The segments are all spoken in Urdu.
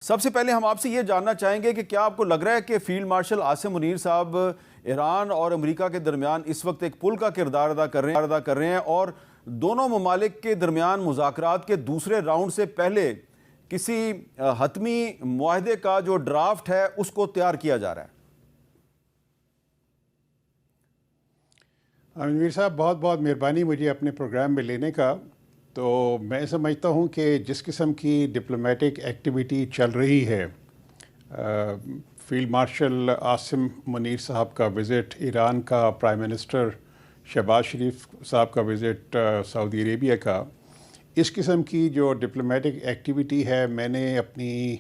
سب سے پہلے ہم آپ سے یہ جاننا چاہیں گے کہ کیا آپ کو لگ رہا ہے کہ فیلڈ مارشل عاصم منیر صاحب ایران اور امریکہ کے درمیان اس وقت ایک پل کا کردار ادا کر رہے ہیں اور دونوں ممالک کے درمیان مذاکرات کے دوسرے راؤنڈ سے پہلے کسی حتمی معاہدے کا جو ڈرافٹ ہے اس کو تیار کیا جا رہا ہے؟ منیر صاحب بہت بہت مہربانی مجھے اپنے پروگرام میں لینے کا. تو میں سمجھتا ہوں کہ جس قسم کی ڈپلومیٹک ایکٹیویٹی چل رہی ہے، فیلڈ مارشل عاصم منیر صاحب کا وزٹ، ایران کا پرائم منسٹر شہباز شریف صاحب کا وزٹ سعودی عربیہ کا، اس قسم کی جو ڈپلومیٹک ایکٹیویٹی ہے میں نے اپنی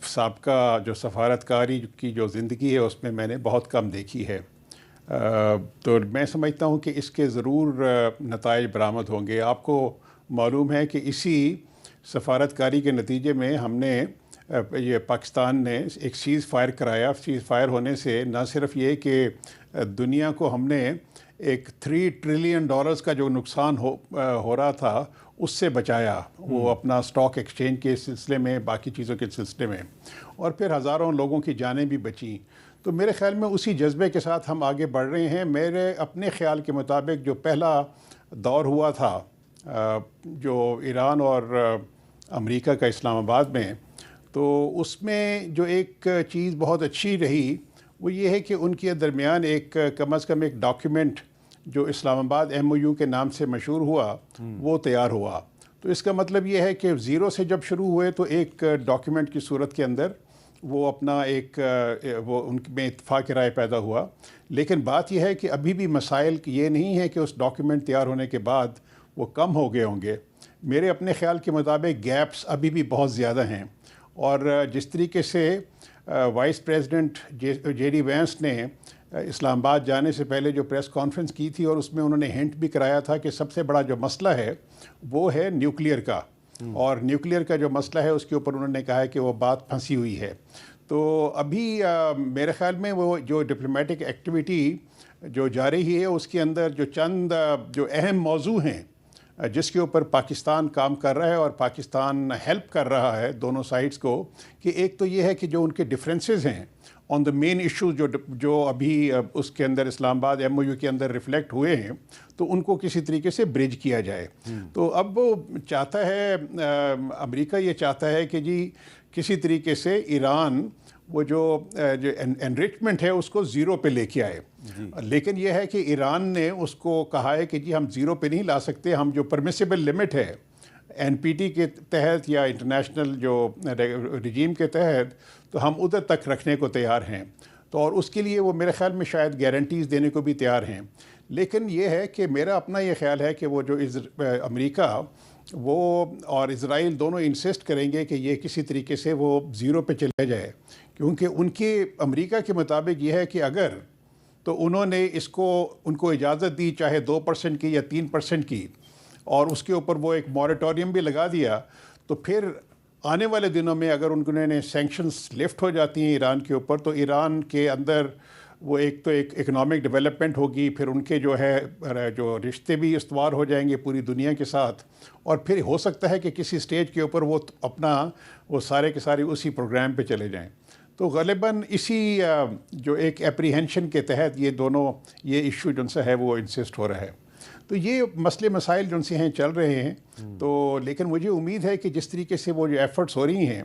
سابقہ جو سفارتکاری کی جو زندگی ہے اس میں نے بہت کم دیکھی ہے. تو میں سمجھتا ہوں کہ اس کے ضرور نتائج برآمد ہوں گے. آپ کو معلوم ہے کہ اسی سفارتکاری کے نتیجے میں ہم نے یہ پاکستان نے ایک سیز فائر کرایا. سیز فائر ہونے سے نہ صرف یہ کہ دنیا کو ہم نے ایک $3 ٹریلین کا جو نقصان ہو رہا تھا اس سے بچایا، وہ اپنا سٹاک ایکسچینج کے سلسلے میں، باقی چیزوں کے سلسلے میں، اور پھر ہزاروں لوگوں کی جانیں بھی بچیں. تو میرے خیال میں اسی جذبے کے ساتھ ہم آگے بڑھ رہے ہیں. میرے اپنے خیال کے مطابق جو پہلا دور ہوا تھا جو ایران اور امریکہ کا اسلام آباد میں، تو اس میں جو ایک چیز بہت اچھی رہی وہ یہ ہے کہ ان کے درمیان ایک کم از کم ایک ڈاکیومنٹ جو اسلام آباد MOU کے نام سے مشہور ہوا وہ تیار ہوا. تو اس کا مطلب یہ ہے کہ زیرو سے جب شروع ہوئے تو ایک ڈاکیومنٹ کی صورت کے اندر وہ اپنا ایک وہ ان میں اتفاق رائے پیدا ہوا. لیکن بات یہ ہے کہ ابھی بھی مسائل یہ نہیں ہے کہ اس ڈاکیومنٹ تیار ہونے کے بعد وہ کم ہو گئے ہوں گے. میرے اپنے خیال کے مطابق گیپس ابھی بھی بہت زیادہ ہیں. اور جس طریقے سے vice president J D Vance نے اسلام آباد جانے سے پہلے جو پریس کانفرنس کی تھی اور اس میں انہوں نے ہنٹ بھی کرایا تھا کہ سب سے بڑا جو مسئلہ ہے وہ ہے نیوکلیئر کا، اور نیوکلیئر کا جو مسئلہ ہے اس کے اوپر انہوں نے کہا ہے کہ وہ بات پھنسی ہوئی ہے. تو ابھی میرے خیال میں وہ جو ڈپلومیٹک ایکٹیویٹی جو جاری ہے اس کے اندر جو چند جو اہم موضوع ہیں جس کے اوپر پاکستان کام کر رہا ہے اور پاکستان ہیلپ کر رہا ہے دونوں سائڈز کو، کہ ایک تو یہ ہے کہ جو ان کے ڈفرینسز ہیں آن دا مین ایشو جو ابھی اس کے اندر اسلام آباد MOU کے اندر ریفلیکٹ ہوئے ہیں، تو ان کو کسی طریقے سے برج کیا جائے. تو اب وہ چاہتا ہے، امریکہ یہ چاہتا ہے کہ جی کسی طریقے سے ایران وہ جو انریچمنٹ ہے اس کو زیرو پہ لے کے آئے. لیکن یہ ہے کہ ایران نے اس کو کہا ہے کہ جی ہم زیرو پہ نہیں لا سکتے، ہم جو پرمیسیبل لمٹ ہے NPT کے تحت یا انٹرنیشنل جو رجیم کے تحت، تو ہم ادھر تک رکھنے کو تیار ہیں. تو اور اس کے لیے وہ میرے خیال میں شاید گارنٹیز دینے کو بھی تیار ہیں. لیکن یہ ہے کہ میرا اپنا یہ خیال ہے کہ وہ جو امریکہ وہ اور اسرائیل دونوں انسسٹ کریں گے کہ یہ کسی طریقے سے وہ زیرو پہ چلے جائے، کیونکہ امریکہ کے مطابق یہ ہے کہ اگر تو انہوں نے ان کو اجازت دی چاہے 2% کی یا 3% کی، اور اس کے اوپر وہ ایک موریٹوریم بھی لگا دیا، تو پھر آنے والے دنوں میں اگر انہوں نے سینکشنز لفٹ ہو جاتی ہیں ایران کے اوپر، تو ایران کے اندر وہ ایک اکنامک ڈیولپمنٹ ہوگی، پھر ان کے جو ہے جو رشتے بھی استوار ہو جائیں گے پوری دنیا کے ساتھ، اور پھر ہو سکتا ہے کہ کسی سٹیج کے اوپر وہ سارے کے سارے اسی پروگرام پہ چلے جائیں. تو غالباً اسی جو ایک اپریہنشن کے تحت یہ ایشو جن سے ہے وہ انسسٹ ہو رہا ہے. تو یہ مسئلے مسائل جن سے ہیں چل رہے ہیں. تو لیکن مجھے امید ہے کہ جس طریقے سے وہ جو ایفرٹس ہو رہی ہیں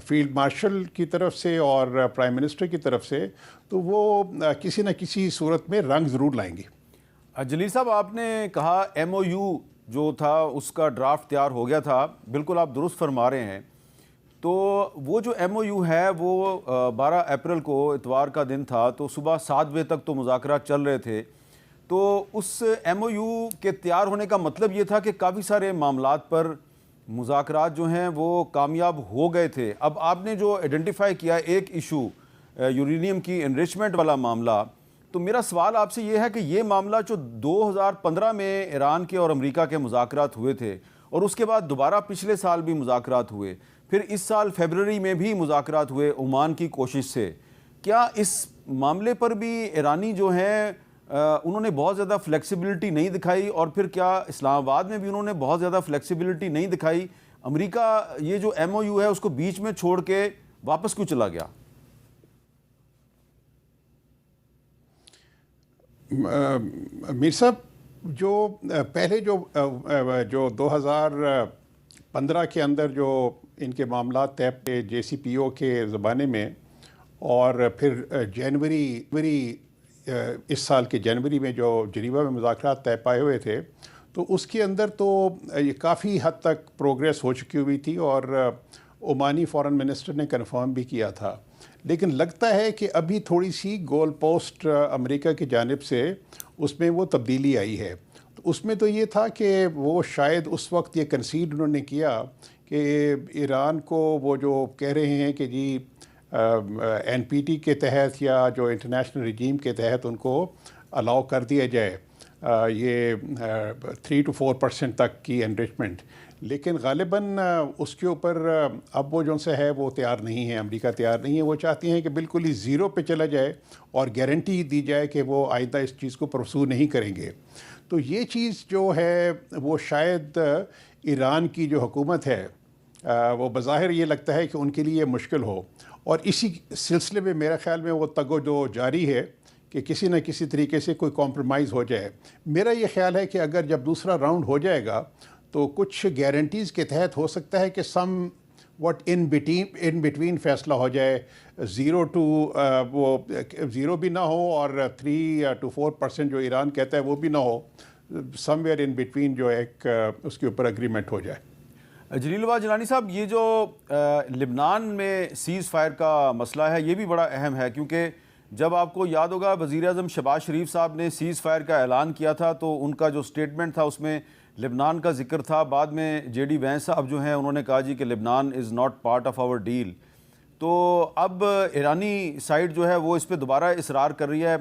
فیلڈ مارشل کی طرف سے اور پرائم منسٹر کی طرف سے، تو وہ کسی نہ کسی صورت میں رنگ ضرور لائیں گی. جلیل صاحب، آپ نے کہا MOU جو تھا اس کا ڈرافٹ تیار ہو گیا تھا، بالکل آپ درست فرما رہے ہیں. تو وہ جو MOU ہے وہ 12 اپریل کو اتوار کا دن تھا، تو صبح 7 بجے تک تو مذاکرات چل رہے تھے. تو اس MOU کے تیار ہونے کا مطلب یہ تھا کہ کافی سارے معاملات پر مذاکرات جو ہیں وہ کامیاب ہو گئے تھے. اب آپ نے جو آئیڈینٹیفائی کیا ایک ایشو یورینیم کی انریچمنٹ والا معاملہ، تو میرا سوال آپ سے یہ ہے کہ یہ معاملہ جو 2015 میں ایران کے اور امریکہ کے مذاکرات ہوئے تھے، اور اس کے بعد دوبارہ پچھلے سال بھی مذاکرات ہوئے، پھر اس سال فیبروری میں بھی مذاکرات ہوئے عمان کی کوشش سے، کیا اس معاملے پر بھی ایرانی جو ہیں انہوں نے بہت زیادہ فلیکسیبلٹی نہیں دکھائی، اور پھر کیا اسلام آباد میں بھی انہوں نے بہت زیادہ فلیکسیبلٹی نہیں دکھائی امریکہ یہ جو ایم او یو ہے اس کو بیچ میں چھوڑ کے واپس کیوں چلا گیا؟ میر صاحب جو پہلے جو 2015 کے اندر جو ان کے معاملات طے پے JCPOA کے زمانے میں، اور پھر جنوری اس سال کے جنوری میں جو جنیوا میں مذاکرات طے پائے ہوئے تھے، تو اس کے اندر تو یہ کافی حد تک پروگریس ہو چکی ہوئی تھی، اور عمانی فارن منسٹر نے کنفرم بھی کیا تھا. لیکن لگتا ہے کہ ابھی تھوڑی سی گول پوسٹ امریکہ کی جانب سے اس میں وہ تبدیلی آئی ہے. تو اس میں تو یہ تھا کہ وہ شاید اس وقت یہ کنسیڈ انہوں نے کیا کہ ایران کو وہ جو کہہ رہے ہیں کہ جی NPT کے تحت یا جو انٹرنیشنل رجیم کے تحت ان کو الاؤ کر دیا جائے یہ 3 to 4% تک کی انریچمنٹ، لیکن غالباً اس کے اوپر اب وہ جو سے ہے وہ تیار نہیں ہے، امریکہ تیار نہیں ہے. وہ چاہتی ہیں کہ بالکل ہی زیرو پہ چلا جائے اور گارنٹی دی جائے کہ وہ آئندہ اس چیز کو پرسو نہیں کریں گے. تو یہ چیز جو ہے وہ شاید ایران کی جو حکومت ہے وہ بظاہر یہ لگتا ہے کہ ان کے لیے مشکل ہو، اور اسی سلسلے میں میرا خیال میں وہ تگ و دو جاری ہے کہ کسی نہ کسی طریقے سے کوئی کمپرومائز ہو جائے. میرا یہ خیال ہے کہ اگر جب دوسرا راؤنڈ ہو جائے گا تو کچھ گارنٹیز کے تحت ہو سکتا ہے کہ سم واٹ ان بٹوین فیصلہ ہو جائے، 0 to وہ 0 بھی نہ ہو اور 3 to 4% جو ایران کہتا ہے وہ بھی نہ ہو، سم ویئر ان بٹوین جو ایک اس کے اوپر اگریمنٹ ہو جائے. جلیل الباغ جیلانی صاحب، یہ جو لبنان میں سیز فائر کا مسئلہ ہے یہ بھی بڑا اہم ہے، کیونکہ جب آپ کو یاد ہوگا وزیر اعظم شہباز شریف صاحب نے سیز فائر کا اعلان کیا تھا تو ان کا جو سٹیٹمنٹ تھا اس میں لبنان کا ذکر تھا. بعد میں JD وینس صاحب جو ہیں انہوں نے کہا جی کہ لبنان is not part of our deal. تو اب ایرانی سائیڈ جو ہے وہ اس پہ دوبارہ اصرار کر رہی ہے،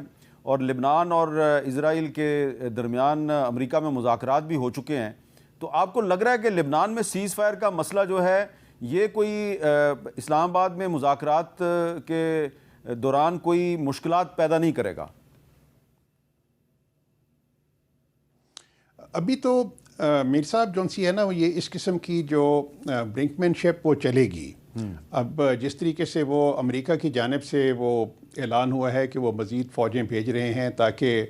اور لبنان اور اسرائیل کے درمیان امریکہ میں مذاکرات بھی ہو چکے ہیں. تو آپ کو لگ رہا ہے کہ لبنان میں سیز فائر کا مسئلہ جو ہے یہ کوئی اسلام آباد میں مذاکرات کے دوران کوئی مشکلات پیدا نہیں کرے گا؟ ابھی تو میر صاحب جون سی ہے نا، یہ اس قسم کی جو برنکمین شپ وہ چلے گی. اب جس طریقے سے وہ امریکہ کی جانب سے وہ اعلان ہوا ہے کہ وہ مزید فوجیں بھیج رہے ہیں تاکہ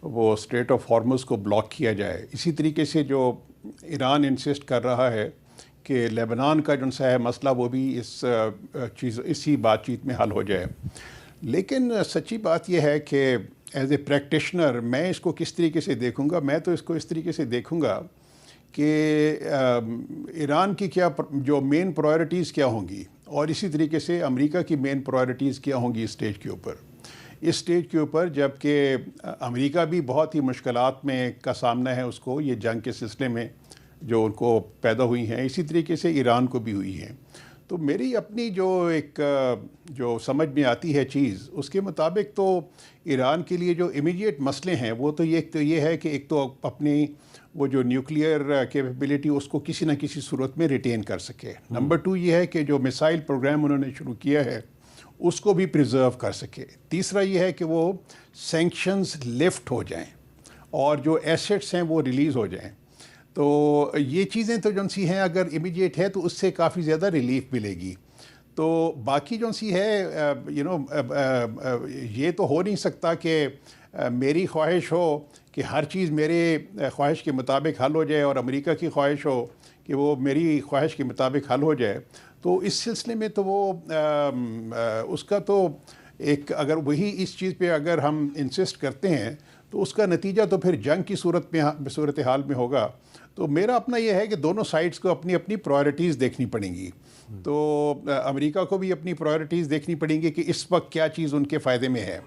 وہ اسٹریٹ آف ہارمز کو بلاک کیا جائے، اسی طریقے سے جو ایران انسسٹ کر رہا ہے کہ لیبنان کا جو ہے مسئلہ وہ بھی اسی بات چیت میں حل ہو جائے. لیکن سچی بات یہ ہے کہ ایز اے پریکٹیشنر میں اس کو کس طریقے سے دیکھوں گا؟ میں تو اس کو اس طریقے سے دیکھوں گا کہ ایران کی کیا جو مین پرائرٹیز کیا ہوں گی، اور اسی طریقے سے امریکہ کی مین پرائرٹیز کیا ہوں گی اس اسٹیج کے اوپر جب کہ امریکہ بھی بہت ہی مشکلات میں کا سامنا ہے اس کو، یہ جنگ کے سلسلے میں جو ان کو پیدا ہوئی ہیں، اسی طریقے سے ایران کو بھی ہوئی ہیں. تو میری اپنی جو سمجھ میں آتی ہے چیز، اس کے مطابق تو ایران کے لیے جو امیڈیٹ مسئلے ہیں وہ تو یہ ہے کہ ایک تو اپنی وہ جو نیوکلیئر کیپیبلٹی اس کو کسی نہ کسی صورت میں ریٹین کر سکے. نمبر 2 یہ ہے کہ جو میسائل پروگرام انہوں نے شروع کیا ہے اس کو بھی پریزرو کر سکے. تیسرا یہ ہے کہ وہ سینکشنز لفٹ ہو جائیں اور جو ایسٹس ہیں وہ ریلیز ہو جائیں. تو یہ چیزیں تو جون سی ہیں اگر امیڈیٹ ہے تو اس سے کافی زیادہ ریلیف ملے گی. تو باقی جون سی ہے یہ تو ہو نہیں سکتا کہ میری خواہش ہو کہ ہر چیز میرے خواہش کے مطابق حل ہو جائے اور امریکہ کی خواہش ہو کہ وہ میری خواہش کے مطابق حل ہو جائے. تو اس سلسلے میں تو وہ اس کا تو ایک اگر وہی اس چیز پہ اگر ہم انسسٹ کرتے ہیں تو اس کا نتیجہ تو پھر جنگ کی صورتحال میں ہوگا. تو میرا اپنا یہ ہے کہ دونوں سائڈز کو اپنی اپنی پرائرٹیز دیکھنی پڑیں گی. تو امریکہ کو بھی اپنی پرائرٹیز دیکھنی پڑیں گی کہ اس وقت کیا چیز ان کے فائدے میں ہے.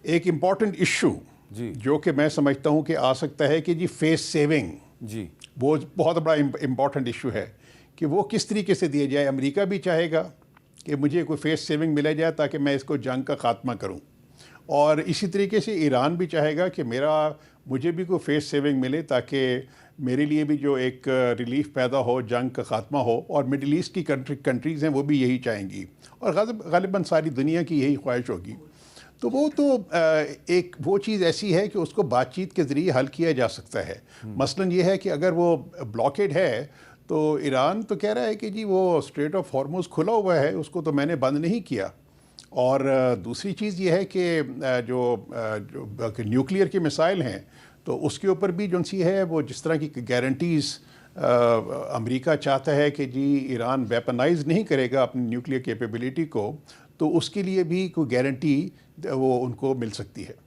ایک امپورٹنٹ ایشو جو کہ میں سمجھتا ہوں کہ آ سکتا ہے کہ جی فیس سیونگ، وہ بہت بڑا امپورٹنٹ ایشو ہے کہ وہ کس طریقے سے دیا جائے. امریکہ بھی چاہے گا کہ مجھے کوئی فیس سیونگ ملا جائے تاکہ میں اس کو جنگ کا خاتمہ کروں، اور اسی طریقے سے ایران بھی چاہے گا کہ مجھے بھی کوئی فیس سیونگ ملے تاکہ میرے لیے بھی جو ایک ریلیف پیدا ہو، جنگ کا خاتمہ ہو. اور مڈل ایسٹ کی کنٹریز ہیں وہ بھی یہی چاہیں گی، اور غالباً ساری دنیا کی یہی خواہش ہوگی. تو وہ تو ایک وہ چیز ایسی ہے کہ اس کو بات چیت کے ذریعے حل کیا جا سکتا ہے. مثلاً یہ ہے کہ اگر وہ بلاکیڈ ہے تو ایران تو کہہ رہا ہے کہ جی وہ اسٹریٹ آف ہارموز کھلا ہوا ہے، اس کو تو میں نے بند نہیں کیا. اور دوسری چیز یہ ہے کہ جو نیوکلیئر کے مسائل ہیں تو اس کے اوپر بھی جو سی ہے وہ جس طرح کی گارنٹیز امریکہ چاہتا ہے کہ جی ایران ویپنائز نہیں کرے گا اپنی نیوکلیئر کیپیبلٹی کو، تو اس کے لیے بھی کوئی گارنٹی وہ ان کو مل سکتی ہے.